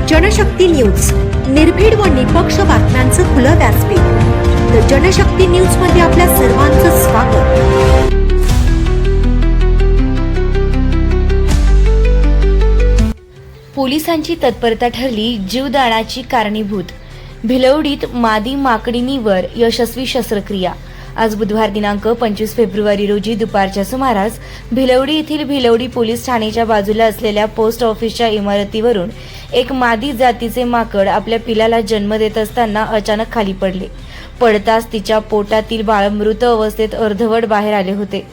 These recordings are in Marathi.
जनशक्ती न्यूज, निर्भीड व निपक्ष बातम्यांचं खुलं व्यासपीठ. द जनशक्ती न्यूज मध्ये आपल्या सर्वांचं स्वागत. पोलिसांची तत्परता ठरली जीवदानाची कारणीभूत. भिलवडीत मादी माकडिणीवर यशस्वी शस्त्रक्रिया. आज बुधवार दिनांक 25 फेब्रुवारी रोजी दुपारच्या सुमारास भिलवडी येथील भिलवडी पोलीस ठाण्याच्या बाजूला असलेल्या पोस्ट ऑफिसच्या इमारतीवरून एक मादी जातीचे माकड आपल्या पिलाला जन्म देत असताना अचानक खाली पडले. पडताच तिच्या पोटातील बाळ मृत अवस्थेत अर्धवट बाहेर आले होते.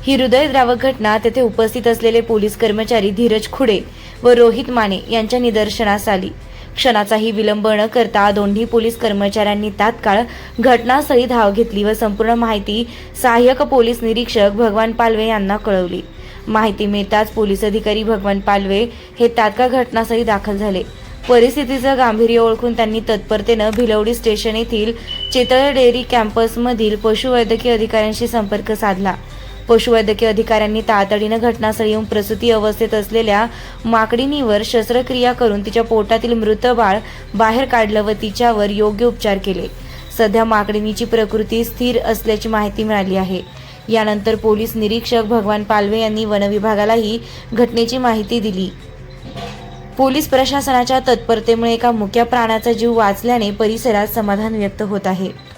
ही हृदयद्रावक घटना तेथे उपस्थित असलेले पोलीस कर्मचारी धीरज खुडे व रोहित माने यांच्या निदर्शनास आली. क्षणाचाही विलंब न करता दोन्ही पोलीस कर्मचाऱ्यांनी तात्काळ घटनास्थळी धाव घेतली व संपूर्ण माहिती सहाय्यक पोलीस निरीक्षक भगवान पालवे यांना कळवली. माहिती मिळताच पोलीस अधिकारी भगवान पालवे हे तात्काळ घटनास्थळी दाखल झाले. परिस्थितीचं गांभीर्य ओळखून त्यांनी तत्परतेनं भिलवडी स्टेशन येथील चेतळ डेअरी कॅम्पसमधील पशुवैद्यकीय अधिकाऱ्यांशी संपर्क साधला. पशुवैद्यकीय अधिकाऱ्यांनी तातडीनं घटनास्थळी येऊन प्रसूती अवस्थेत असलेल्या माकडिणीवर शस्त्रक्रिया करून तिच्या पोटातील मृत बाळ बाहेर काढलं व तिच्यावर योग्य उपचार केले. सध्या माकडिणीची प्रकृती स्थिर असल्याची माहिती मिळाली आहे. यानंतर पोलीस निरीक्षक भगवान पालवे यांनी वनविभागालाही घटनेची माहिती दिली. पोलीस प्रशासनाच्या तत्परतेमुळे एका मुक्या प्राण्याचा जीव वाचल्याने परिसरात समाधान व्यक्त होत आहे.